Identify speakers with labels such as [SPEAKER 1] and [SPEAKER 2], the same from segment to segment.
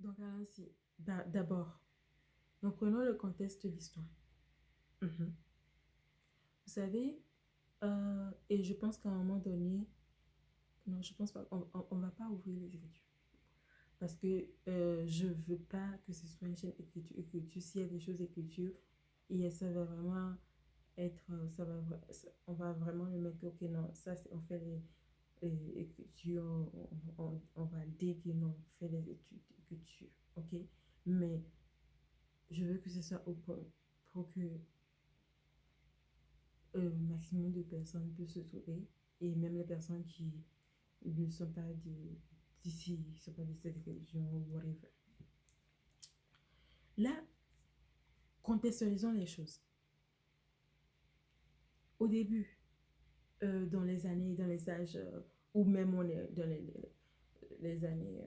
[SPEAKER 1] Donc, ainsi, d'abord, donc prenons le contexte de l'histoire. Mhm. Vous savez, et je pense qu'à un moment donné, non, je pense pas, on va pas ouvrir les écritures. Parce que je veux pas que ce soit une chaîne écriture, écriture. S'il y a des choses écriture, et ça va vraiment être, on va vraiment le mettre, ok, non, ça, on fait les écritures, on va dire que non, on fait les études d'écriture, ok? Mais je veux que ce soit au point pour que un maximum de personnes puissent se trouver, et même les personnes qui ne sont pas d'ici, ne sont pas de cette religion ou whatever. Là, contextualisons les choses. Au début, dans les âges, ou même on est dans les années,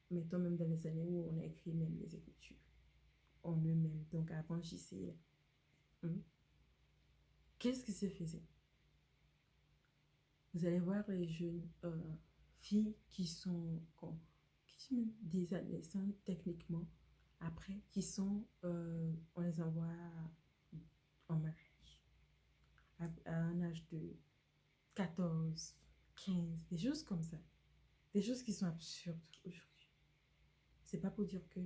[SPEAKER 1] mettons même dans les années où on a écrit même les écritures en eux-mêmes, donc avant JC, qu'est-ce qui se faisait? Vous allez voir les jeunes filles qui sont des adolescentes techniquement, après, qui sont, on les envoie en mariage à un âge de 14, 15, des choses comme ça. Des choses qui sont absurdes aujourd'hui. C'est pas pour dire que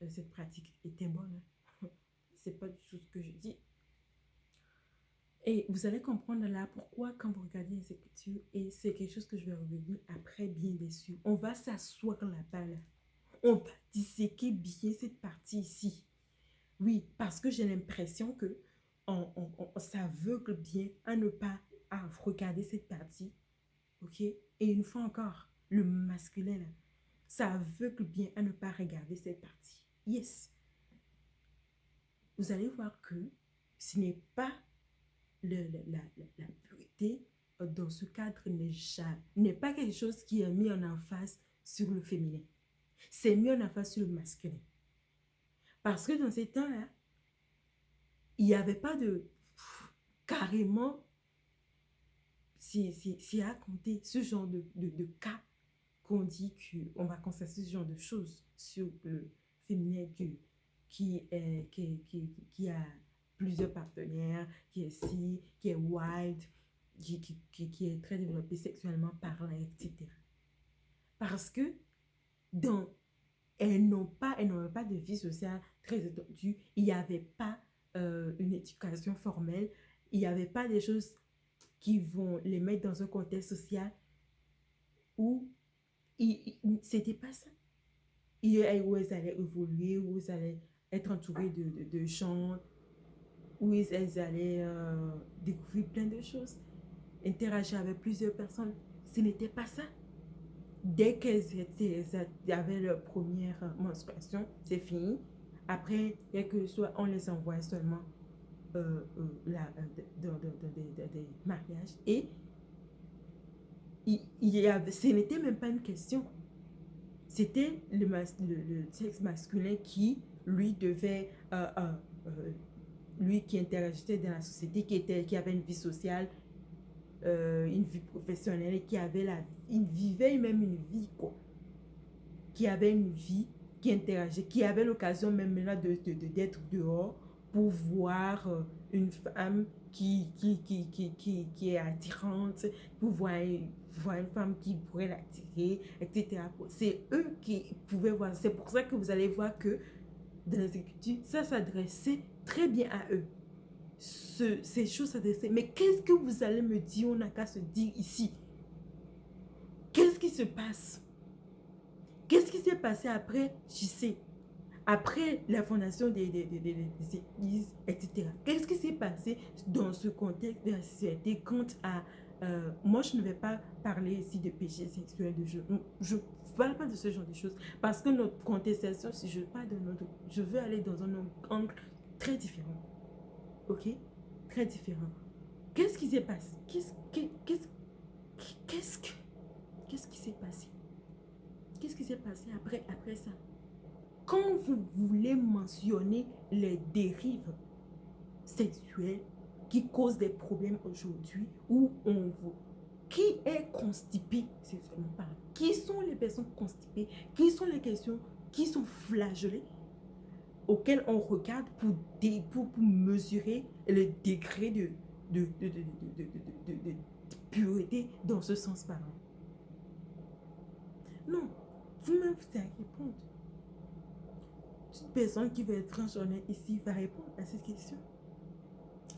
[SPEAKER 1] cette pratique était bonne. Hein. C'est pas du tout ce que je dis. Et vous allez comprendre là pourquoi quand vous regardez les écritures, et c'est quelque chose que je vais revenir après bien dessus. On va s'asseoir là-bas là. On va disséquer bien cette partie ici. Oui, parce que j'ai l'impression que on s'aveugle bien à ne pas à regarder cette partie. Ok? Et une fois encore, le masculin là, ça aveugle bien à ne pas regarder cette partie. Yes. Vous allez voir que ce n'est pas la pureté dans ce cadre n'est pas quelque chose qui est mis en emphase sur le féminin. C'est mis en emphase sur le masculin. Parce que dans ces temps-là, il n'y avait pas de carrément, si à compter ce genre de cas qu'on dit qu'on va constater ce genre de choses sur le féminin qui a plusieurs partenaires, qui est si, qui est wild, qui est très développé sexuellement parlant, etc. Parce que dans, elles n'ont pas de vie sociale très étendue, il n'y avait pas une éducation formelle, il n'y avait pas des choses qui vont les mettre dans un contexte social où c'était pas ça. Où elles allaient évoluer, où elles allaient être entourées de gens, où elles allaient découvrir plein de choses, interagir avec plusieurs personnes. Ce n'était pas ça. Dès qu'elles avaient leur première menstruation, c'est fini. Après, il que soit on les envoie seulement dans des mariages. Et ce n'était même pas une question. C'était le sexe masculin qui, lui, devait, lui qui interagissait dans la société, qui avait une vie sociale, une vie professionnelle, et il vivait même une vie, quoi. Qui avait une vie, qui interagissait, qui avait l'occasion même là d'être dehors pour voir une femme qui est attirante, pour voir une femme qui pourrait l'attirer, etc. C'est eux qui pouvaient voir. C'est pour ça que vous allez voir que dans les écritures, ça s'adressait très bien à eux. Ces choses s'adressaient. Mais qu'est-ce que vous allez me dire? On n'a qu'à se dire ici. Qu'est-ce qui se passe? Qu'est-ce qui s'est passé après, je sais, après la fondation des églises, etc. Qu'est-ce qui s'est passé dans ce contexte de la société quant à... moi, je ne vais pas parler ici de péché sexuel, je ne parle pas de ce genre de choses, parce que notre contestation, si je parle de notre... Je veux aller dans un angle très différent. Ok? Très différent. Qu'est-ce qui s'est passé? Qu'est-ce qui s'est passé? Qu'est-ce qui s'est passé après ça? Quand vous voulez mentionner les dérives sexuelles qui causent des problèmes aujourd'hui, où on vous... qui est constipé sexuellement parlant? Qui sont les personnes constipées? Qui sont les questions qui sont flagellées auxquelles on regarde pour mesurer le degré de pureté dans ce sens parlant? Non, vous-même vous allez répondre. Toute personne qui veut être franche honnête ici va répondre à cette question.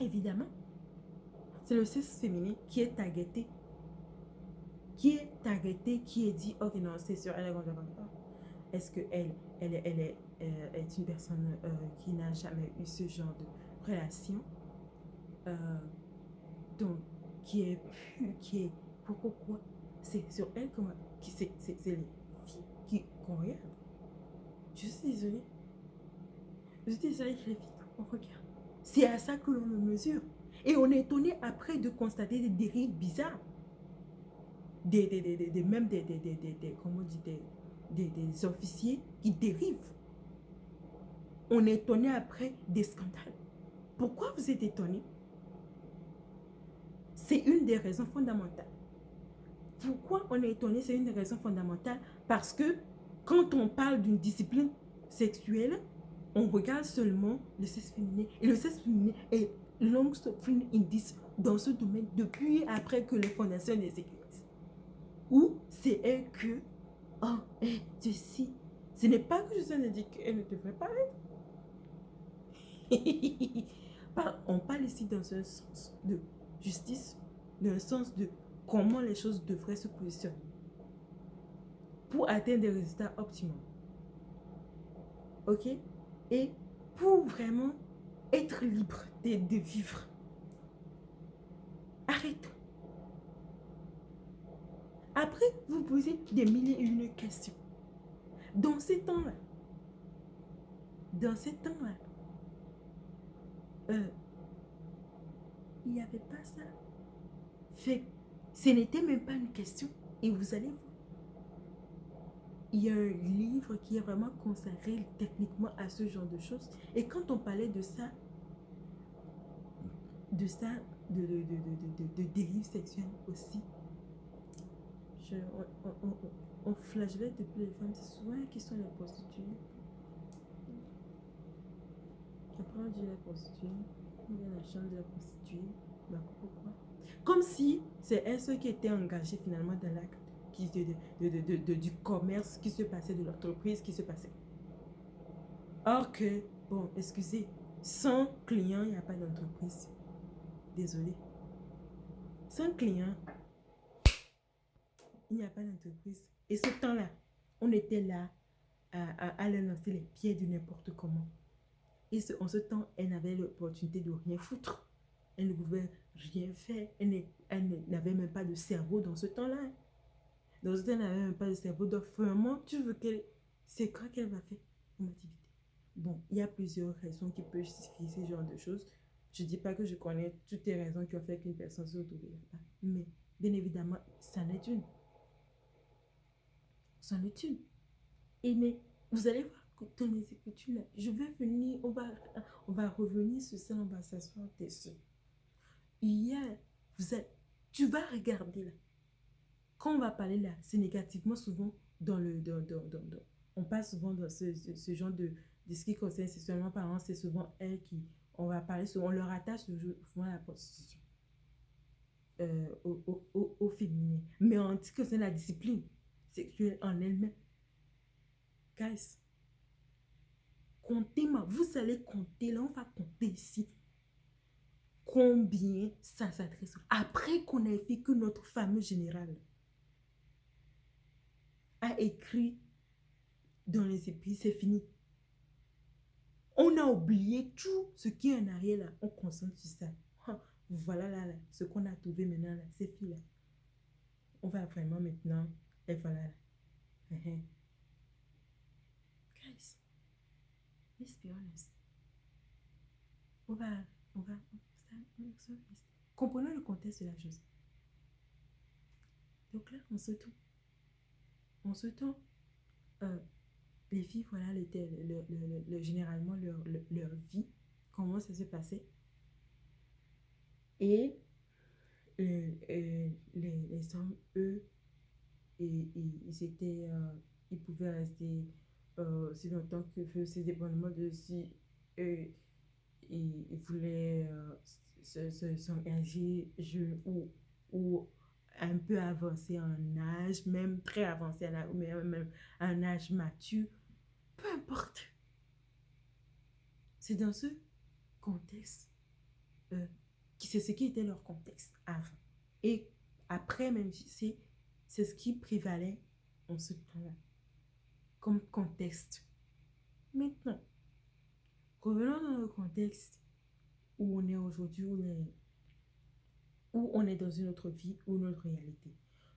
[SPEAKER 1] Évidemment, c'est le sexe féminin qui est targeté. Qui est dit, ok, non, c'est sûr, elle est conservatrice. Est-ce qu'elle est une personne qui n'a jamais eu ce genre de relation, donc qui est pourquoi c'est sur elle c'est les filles qu'on regarde. Je suis désolée que les filles qu'on regarde, c'est à ça que l'on le mesure, et on est étonné après de constater des dérives bizarres, même comment on dit, des officiers qui dérivent. On est étonné après des scandales. Pourquoi vous êtes étonné? C'est une des raisons fondamentales. Pourquoi on est étonné? C'est une des raisons fondamentales parce que quand on parle d'une discipline sexuelle, on regarde seulement le sexe féminin. Et le sexe féminin est long-suffering indice dans ce domaine depuis après que les fondations des églises. Où c'est elle que, oh, ceci. Ce n'est pas que je suis en train de dire qu'elle ne devrait pas être. On parle ici dans un sens de justice, dans un sens de comment les choses devraient se positionner pour atteindre des résultats optimaux. Ok? Et pour vraiment être libre de vivre. Arrêtons. Après, vous posez des milliers et une questions. Dans ces temps-là, il n'y avait pas ça. Fait, ce n'était même pas une question. Et vous allez voir. Il y a un livre qui est vraiment consacré techniquement à ce genre de choses. Et quand on parlait de ça, de dérives sexuelles aussi, on flagellait depuis les femmes. C'est souvent qui sont les prostituées. Après on dit la prostituée, on vient à la chambre de la prostituée. Bah, pourquoi? Comme si c'est elle seule qui était engagée finalement dans l'acte du commerce qui se passait, de l'entreprise qui se passait. Or que, bon, excusez, sans client, il n'y a pas d'entreprise. Désolé. Sans client, il n'y a pas d'entreprise. Et ce temps-là, on était là à leur lancer les pieds de n'importe comment. Et en ce temps, elle n'avait l'opportunité de rien foutre. Elle ne pouvait rien faire. Elle n'avait même pas de cerveau dans ce temps-là. Dans ce temps, elle n'avait même pas de cerveau. Donc, vraiment, tu veux qu'elle... C'est quoi qu'elle va faire comme activité? Bon, il y a plusieurs raisons qui peuvent justifier ce genre de choses. Je ne dis pas que je connais toutes les raisons qui ont fait qu'une personne se retrouve là-bas. Mais, bien évidemment, ça en est une. Ça en est une. Et mais, vous allez voir dans les écritures là, je vais venir, on va revenir sur ça, on va s'asseoir dessus. Tu vas regarder là. Quand on va parler là, c'est négativement souvent on passe souvent dans ce genre de ce qui concerne sexuellement parlant, c'est souvent elle qui, on va parler souvent, on leur attache souvent la prostitution au féminin. Mais en ce qui concerne la discipline sexuelle en elle-même, guys, comptez, vous allez compter, là on va compter ici combien ça s'adresse. Après qu'on ait fait que notre fameux général a écrit dans les épices, c'est fini. On a oublié tout ce qui est en arrière là, on concentre sur ça. Voilà là, ce qu'on a trouvé maintenant là, c'est fini là. On va vraiment maintenant, et voilà là. Guys, let's be honest. Comprenons le contexte de la chose. Donc là, en ce temps, les filles, voilà, généralement leur vie, comment ça se passait. Et les hommes, eux, ils pouvaient rester si longtemps que veut, c'est dépendamment de si eux, ils voulaient s'engager jeune ou un peu avancé en âge, même très avancé en âge, ou même un âge mature, peu importe. C'est dans ce contexte euh, c'est ce qui était leur contexte avant. Et après, même, c'est ce qui prévalait en ce temps-là, comme contexte. Maintenant, revenons dans le contexte où on est aujourd'hui, où on est dans une autre vie ou une autre réalité.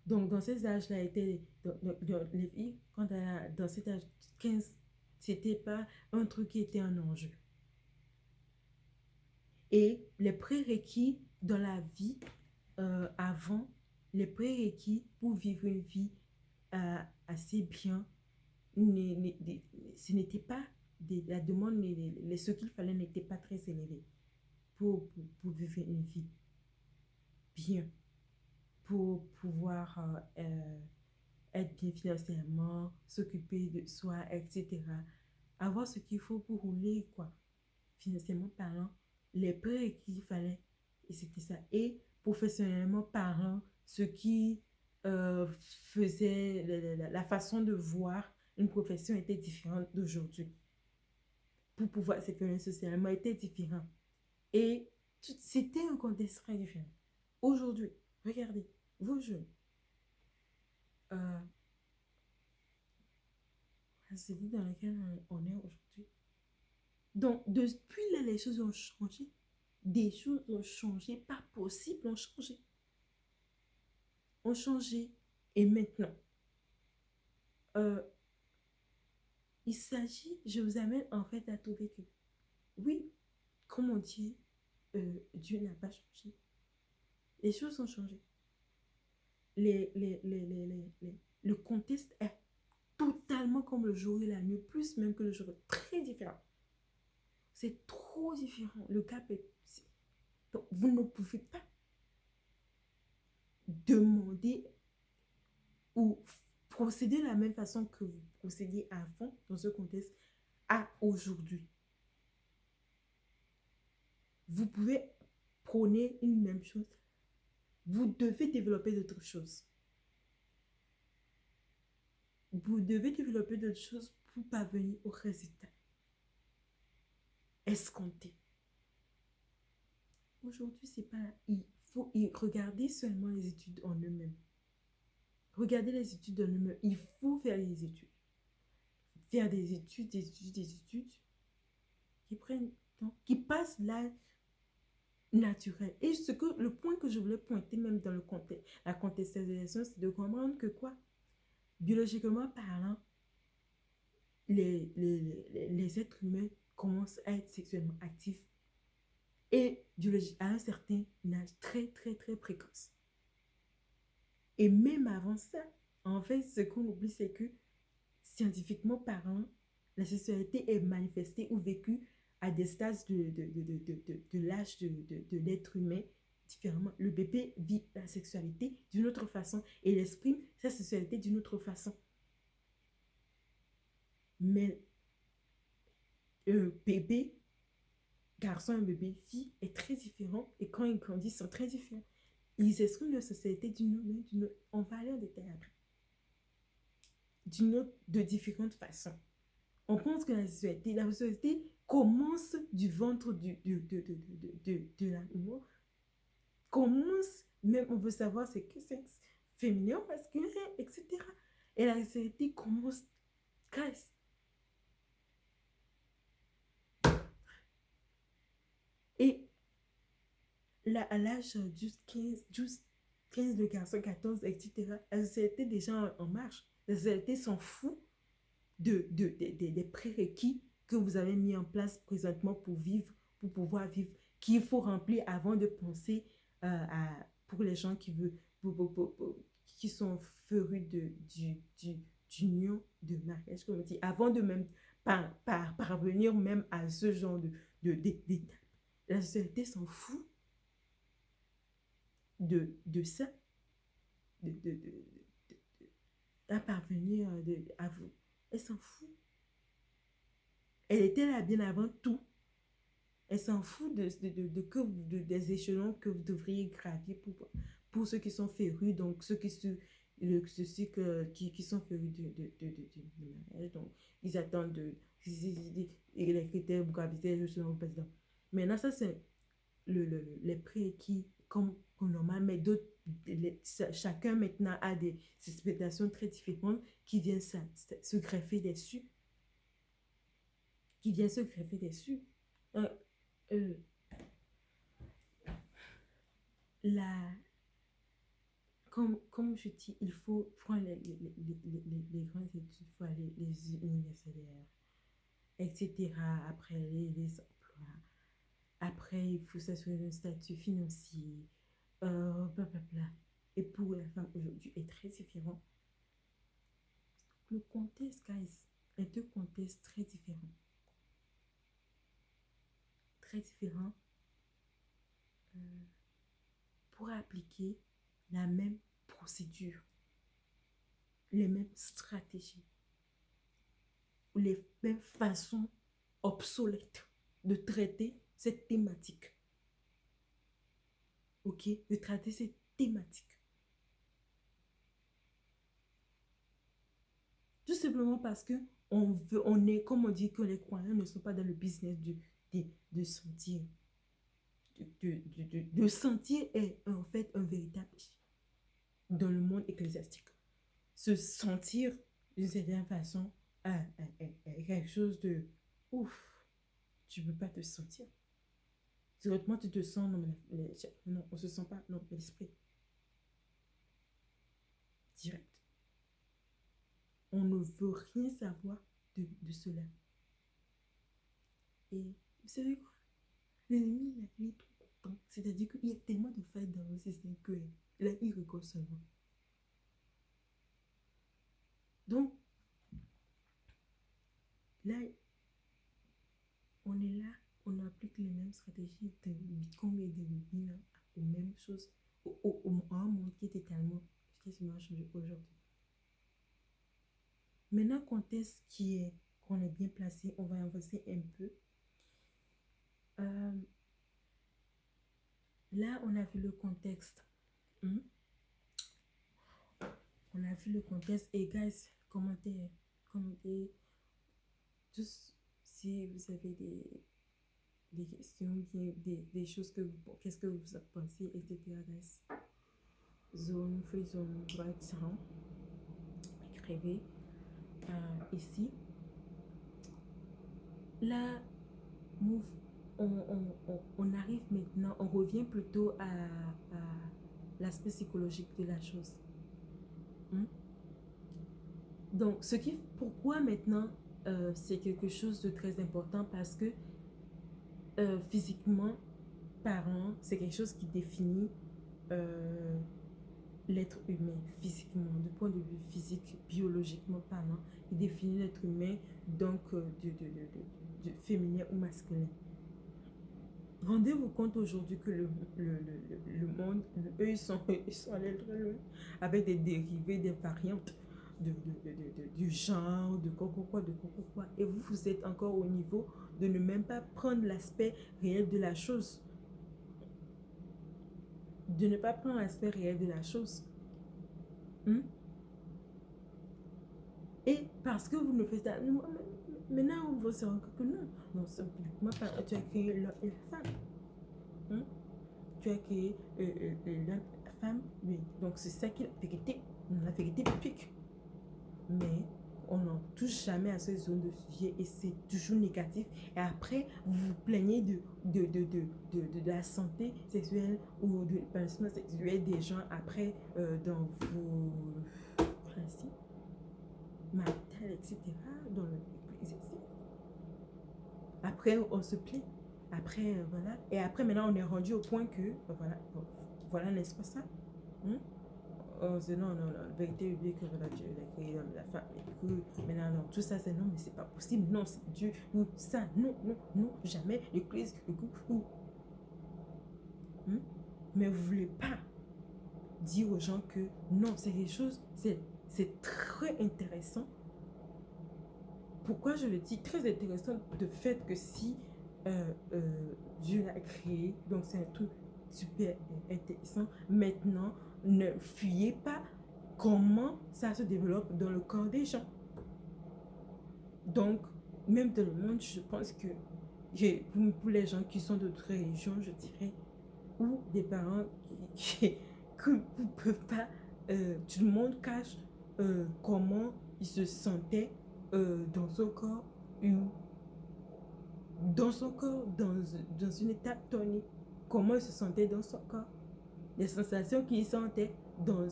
[SPEAKER 1] Donc, dans ces âges-là, les filles, dans cet âge 15, c'était pas un truc qui était un enjeu. Et les prérequis dans la vie avant, les prérequis pour vivre une vie assez bien, ce n'était pas la demande, ce qu'il fallait n'était pas très élevé pour vivre une vie bien, pour pouvoir être bien financièrement, s'occuper de soi, etc. Avoir ce qu'il faut pour rouler, quoi. Financièrement parlant, les prérequis qu'il fallait, et c'était ça. Et professionnellement parlant, ce qui faisait la façon de voir une profession était différente d'aujourd'hui. Pour pouvoir s'épanouir socialement était différent. Et c'était un contexte très différent. Aujourd'hui, regardez, vos jeunes, c'est dit dans lequel on est aujourd'hui. Donc, depuis là, les choses ont changé. Des choses ont changé, pas possible, ont changé. Ont changé. Et maintenant, il s'agit, je vous amène en fait à trouver que, oui, comme on dit, Dieu n'a pas changé. Les choses ont changé. Le contexte est totalement comme le jour et la nuit, plus même que le jour, très différent. C'est trop différent. Le cap est... Donc, vous ne pouvez pas demander ou procéder de la même façon que vous procédiez avant dans ce contexte à aujourd'hui. Vous pouvez prôner une même chose. Vous devez développer d'autres choses. Vous devez développer d'autres choses pour parvenir au résultat escompté. Aujourd'hui, c'est pas... Il faut regarder seulement les études en eux-mêmes. Regardez les études en eux-mêmes. Il faut faire les études. Faire des études qui prennent temps, qui passent l'âge naturel. Et le point que je voulais pointer même dans la contextualisation, c'est de comprendre que quoi? Biologiquement parlant, les êtres humains commencent à être sexuellement actifs et à un certain âge très, très, très précoce. Et même avant ça, en fait, ce qu'on oublie, c'est que scientifiquement parlant, la sexualité est manifestée ou vécue à des stades de l'âge de l'être humain différemment. Le bébé vit la sexualité d'une autre façon et il exprime sa sexualité d'une autre façon. Mais un bébé garçon, un bébé fille est très différent et quand ils grandissent, ils sont très différents. Ils expriment leur sexualité on va aller en détail après. De différentes façons. On pense que la sexualité commence du ventre de l'amour. Commence, même on veut savoir c'est que sexe féminin, masculin, etc. Et la sexualité commence casse. Et là, à l'âge du 15 de garçon, 14, etc., la sexualité déjà en marche. La sexualité s'en fout des prérequis que vous avez mis en place présentement pour pouvoir vivre, qu'il faut remplir avant de penser pour les gens qui veulent, qui sont férus d'union, de mariage, comme on dit, avant de même parvenir même à ce genre d'étape. La société s'en fout. de ça, à parvenir à vous. Elle s'en fout. Elle était là bien avant tout. Elle s'en fout des échelons que vous devriez gravir pour ceux qui sont férus, donc ceux qui sont férus de mariage. Donc, ils attendent les critères pour graviter selon le président. Maintenant, ça, c'est les prérequis comme normal, mais chacun maintenant a des expectations très différentes qui viennent se greffer dessus. Qui viennent se greffer dessus. Comme je dis, il faut prendre les grandes études, il faut aller les universitaires, etc. Après, les emplois. Après, il faut s'assurer d'un statut financier. Blablabla. Et pour la femme aujourd'hui est très différent. Le contexte, guys, est un contexte très différent. Très différent. Pour appliquer la même procédure, les mêmes stratégies, les mêmes façons obsolètes de traiter cette thématique. Ok? De traiter cette thématique. Tout simplement parce que on est, comme on dit, que les croyants ne sont pas dans le business de sentir. De sentir est en fait un véritable dans le monde ecclésiastique. Se sentir d'une certaine façon est quelque chose de ouf. Tu ne peux pas te sentir. Directement, tu te sens, non, on ne se sent pas, non, l'esprit. Direct. On ne veut rien savoir de cela. Et vous savez quoi? L'ennemi, il est trop content. C'est-à-dire qu'il y a tellement de failles dans le système que là, il reconnaît seulement. Donc, là, on est là, on applique les mêmes stratégies de Bitcoin et de Bitcoin aux mêmes choses, à un monde qui est totalement, quasiment changé aujourd'hui. Maintenant, quand est-ce qu'on est bien placé, on va avancer un peu. Là, on a vu le contexte. On a vu le contexte. Et guys, commentez. Tous, si vous avez des questions, des choses qu'est-ce que vous pensez, etc. Guys. Zone, free zone, right sound. Écrivez ici. Là, on arrive maintenant, on revient plutôt à l'aspect psychologique de la chose. Donc, pourquoi maintenant c'est quelque chose de très important? Parce que physiquement parlant, c'est quelque chose qui définit l'être humain physiquement, du point de vue physique, biologiquement parlant, il définit l'être humain donc de féminin ou masculin. Rendez-vous compte aujourd'hui que le monde, eux, ils sont allés très loin avec des dérivés, des variantes du genre, de quoi. Et vous êtes encore au niveau de ne même pas prendre l'aspect réel de la chose. De ne pas prendre l'aspect réel de la chose. Et parce que vous ne faites pas... Maintenant, on va se rendre compte que non. Non, simplement, tu as créé la femme. Tu as créé la femme. Oui. Donc, c'est ça qui est la vérité biblique. Mais on n'en touche jamais à ces zones de sujet et c'est toujours négatif. Et après, vous vous plaignez de la santé sexuelle ou de l'épanouissement sexuel des gens après dans vos principes maritales, etc. Dans l'église. Après, on se plaint. Après, voilà. Et après, maintenant, on est rendu au point que, voilà, n'est-ce pas ça? Non, la vérité biblique, voilà, Dieu l'a créé dans la femme. Maintenant, non, tout ça, c'est non, mais c'est pas possible. Non, c'est Dieu. Ou ça, non, jamais. L'église, le coup. Mais vous voulez pas. dire aux gens que non, c'est quelque chose, c'est très intéressant. Pourquoi je le dis très intéressant, de fait que si Dieu l'a créé, donc c'est un truc super intéressant. Maintenant, ne fuyez pas comment ça se développe dans le corps des gens. Donc, même dans le monde, je pense que pour les gens qui sont d'autres religions, je dirais, ou des parents qui ne peuvent pas, tout le monde cache comment il se sentait dans son corps, ou dans une étape donnée, comment il se sentait dans son corps, les sensations qu'il sentait dans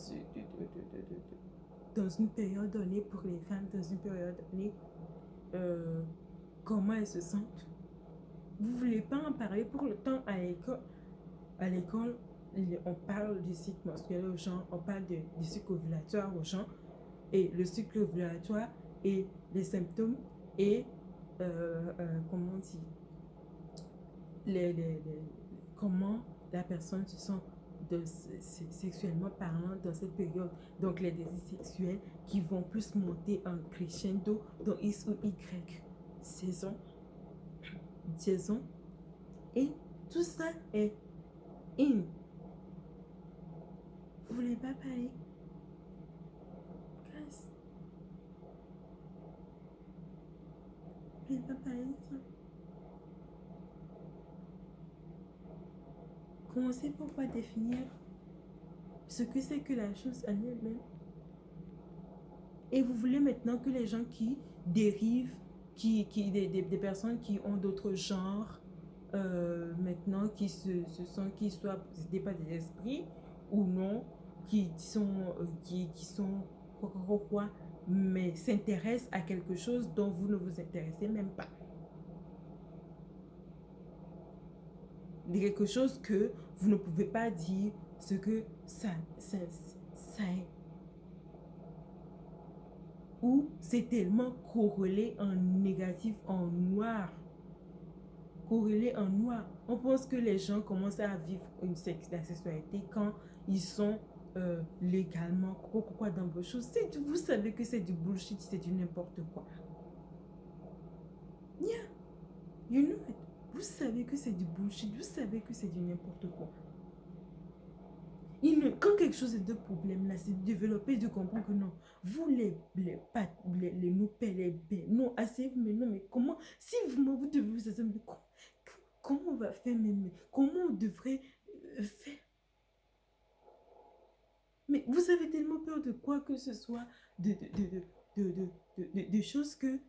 [SPEAKER 1] une période donnée pour les femmes, dans une période donnée, comment elles se sentent. Vous ne voulez pas en parler pour le temps à l'école. À l'école, on parle du cycle menstruel aux gens, on parle du cycle ovulatoire aux gens, et le cycle ovulatoire et les symptômes et comment on dit, comment la personne se sent sexuellement parlant dans cette période. Donc les désirs sexuels qui vont plus monter en crescendo dans X ou Y saison. Et tout ça est in. Vous voulez pas parler? Guys. Vous voulez pas parler de ça? Commencez par définir ce que c'est que la chose en elle-même. Et vous voulez maintenant que les gens qui dérivent, des personnes qui ont d'autres genres, maintenant qui qui soient possédés par des esprits ou non, qui sont quoi, mais s'intéressent à quelque chose dont vous ne vous intéressez même pas. Quelque chose que vous ne pouvez pas dire ce que ça est. Ou c'est tellement corrélé en négatif, en noir. Corrélé en noir. On pense que les gens commencent à vivre la sexualité quand ils sont légalement quoi dans vos choses. Vous savez que c'est du bullshit, c'est du n'importe quoi. Yeah, you know it. Vous savez que c'est du bullshit, vous savez que c'est du n'importe quoi. Quand quelque chose est de problème, là, c'est de développer, de comprendre que non, vous les non, assez, mais non, mais comment, si vous devez vous assumer, comment on va faire, comment on devrait faire? Mais vous avez tellement peur de quoi que ce soit, de choses que,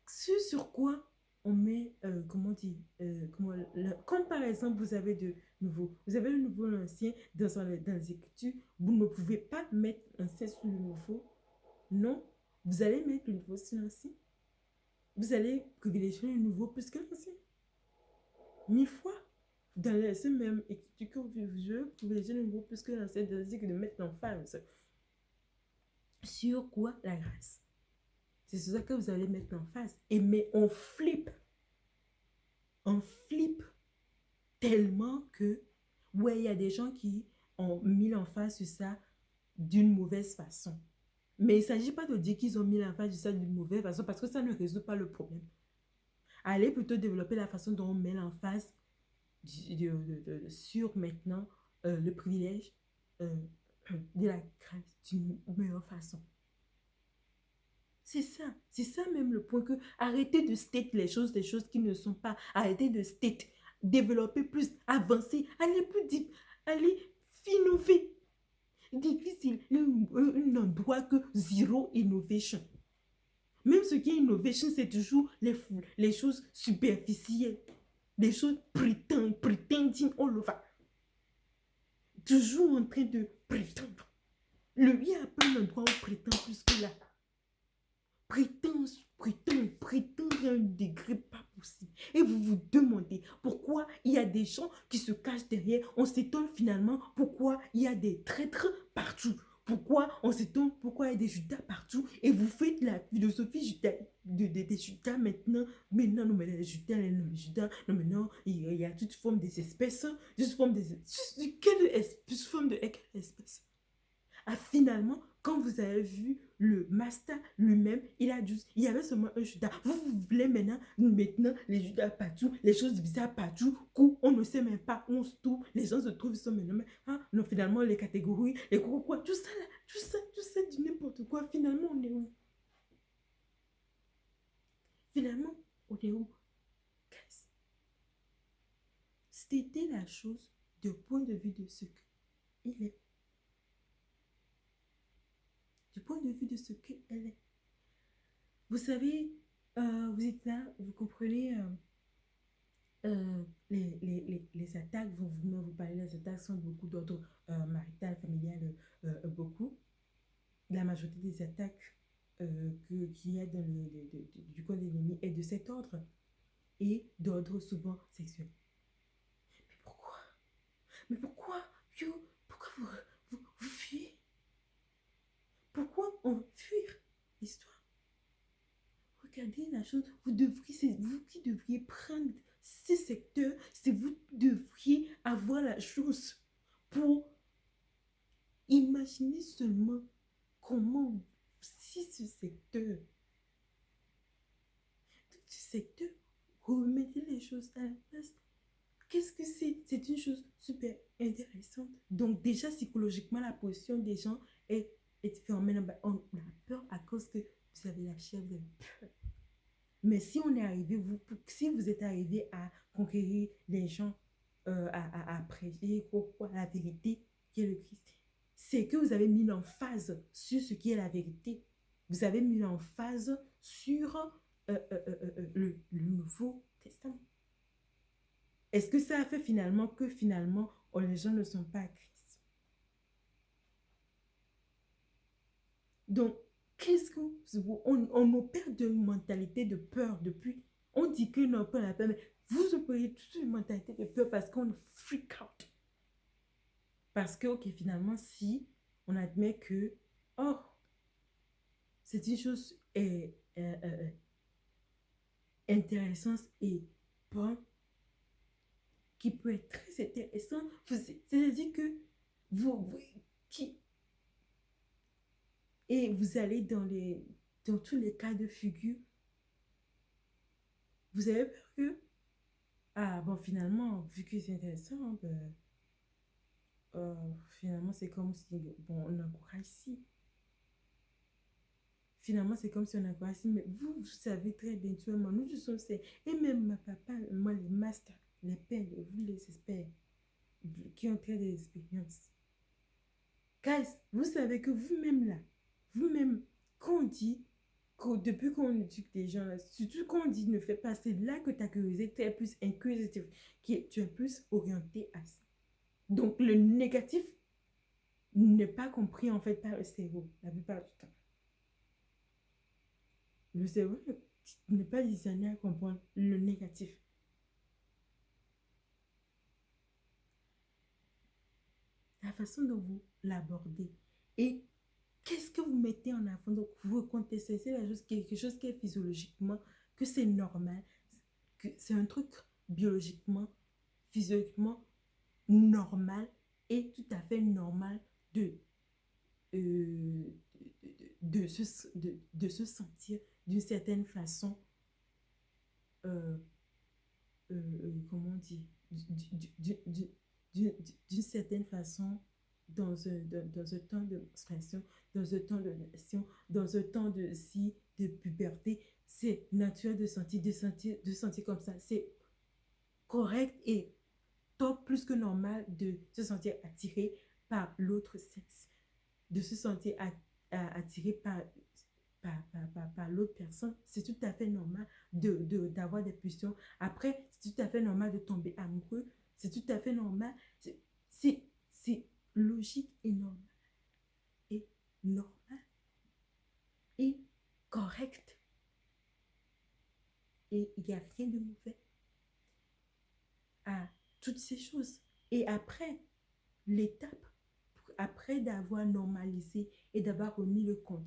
[SPEAKER 1] sur quoi on met, comment dire, comme par exemple, vous avez le nouveau, l'ancien dans les Écritures, vous ne pouvez pas mettre l'ancien sur le nouveau. Non, vous allez mettre le nouveau sur l'ancien. Vous allez privilégier le nouveau plus que l'ancien. 1000 fois. Dans ce même Écriture que je privilégier le nouveau plus que l'ancien, c'est-à-dire que de mettre l'emphase sur quoi? La grâce. C'est sur ça que vous allez mettre en face. Mais on flippe. On flippe tellement que, ouais, il y a des gens qui ont mis l'emphase sur ça d'une mauvaise façon. Mais il ne s'agit pas de dire qu'ils ont mis l'emphase sur ça d'une mauvaise façon parce que ça ne résout pas le problème. Allez plutôt développer la façon dont on met l'emphase sur maintenant le privilège de la grâce d'une meilleure façon. C'est ça même le point que arrêtez de state les choses qui ne sont pas, arrêtez de state, développer plus, avancer, aller plus deep, aller innover. Difficile, un endroit que zéro innovation. Même ce qui est innovation, c'est toujours les choses superficielles, les choses pretending all over. Toujours en train de prétendre. Il y a plein d'endroits où on prétend plus que là. Prétendre à un degré pas possible. Et vous vous demandez pourquoi il y a des gens qui se cachent derrière. On s'étonne finalement pourquoi il y a des traîtres partout. Pourquoi on s'étonne, pourquoi il y a des Judas partout et vous faites la philosophie Judas, des Judas maintenant. Maintenant, non, mais les Judas, les Judas, non, mais non, il y a toute forme des espèces, toute forme des... Quelle espèce, forme de quelle espèce? Ah, finalement, quand vous avez vu le master lui-même, il y avait seulement un Judas. Vous voulez maintenant, les Judas partout, les choses bizarres partout, on ne sait même pas où on se trouve, les gens se trouvent sur maintenant. Ah, non, finalement, les catégories, les quoi, tout ça là, tout ça, du n'importe quoi. Finalement, on est où? Finalement, on est où? C'était la chose du point de vue de ce qu'il est. Du point de vue de ce qu'elle est. Vous savez, vous êtes là, vous comprenez les attaques, vous parlez des attaques sont beaucoup d'ordre marital, familial, beaucoup. La majorité des attaques qu'il y a dans du camp de l'ennemi est de cet ordre et d'ordre souvent sexuel. Mais pourquoi? Mais pourquoi? Pourquoi vous fuyez? Pourquoi on veut fuir l'histoire? Regardez la chose, c'est vous qui devriez prendre ces secteurs, c'est vous qui devriez avoir la chose pour imaginer seulement comment, si ce secteur, remettez les choses à la place. Qu'est-ce que c'est? C'est une chose super intéressante. Donc déjà, psychologiquement, la position des gens est différente. On a peur à cause que vous avez la chair, vous avez peur. Mais si on est arrivé, si vous êtes arrivé à conquérir les gens, à prêcher la vérité qui est le Christ, c'est que vous avez mis l'emphase sur ce qui est la vérité. Vous avez mis l'emphase sur le Nouveau Testament. Est-ce que ça a fait finalement que les gens ne sont pas à Christ? Donc, qu'est-ce on opère de mentalité de peur depuis. On dit que non, pas la peur, mais vous opérez toute une mentalité de peur parce qu'on freak out. Parce que, ok, finalement, si on admet que, oh, c'est une chose intéressante et bon, qui peut être très intéressant, c'est-à-dire que et vous allez dans tous les cas de figure, vous avez peur que, ah bon, finalement, vu que c'est intéressant, ben, finalement, c'est comme si, bon, on encourage ici. Finalement, c'est comme si on encourage ici, mais vous savez très bien, tu vois, moi, nous, je sais, et même ma papa, moi, les masters, les pères, vous les experts, qui ont très d'expérience. Guys, vous savez que vous-même là, vous-même, quand on dit, depuis qu'on éduque les gens, là, surtout quand on dit ne fais pas, c'est là que ta curiosité est plus inquisitive, tu es plus orienté à ça. Donc, le négatif n'est pas compris en fait par le cerveau, la plupart du temps. Le cerveau n'est pas designé à comprendre le négatif. La façon dont vous l'abordez et qu'est-ce que vous mettez en avant? Donc, vous contestez la chose, quelque chose qui est physiologiquement, que c'est normal, que c'est un truc biologiquement, physiologiquement normal et tout à fait normal euh, de se sentir d'une certaine façon, comment on dit, d'une certaine façon dans un temps de menstruation, dans un temps de nation, dans un temps de puberté. C'est naturel de sentir comme ça. C'est correct et top plus que normal de se sentir attiré par l'autre sexe, de se sentir attiré par l'autre personne. C'est tout à fait normal d'avoir des pulsions. Après, c'est tout à fait normal de tomber amoureux. C'est tout à fait normal. C'est logique et normal. Et normal. Et correct. Et il n'y a rien de mauvais à toutes ces choses. Et après, l'étape après d'avoir normalisé et d'avoir remis le compte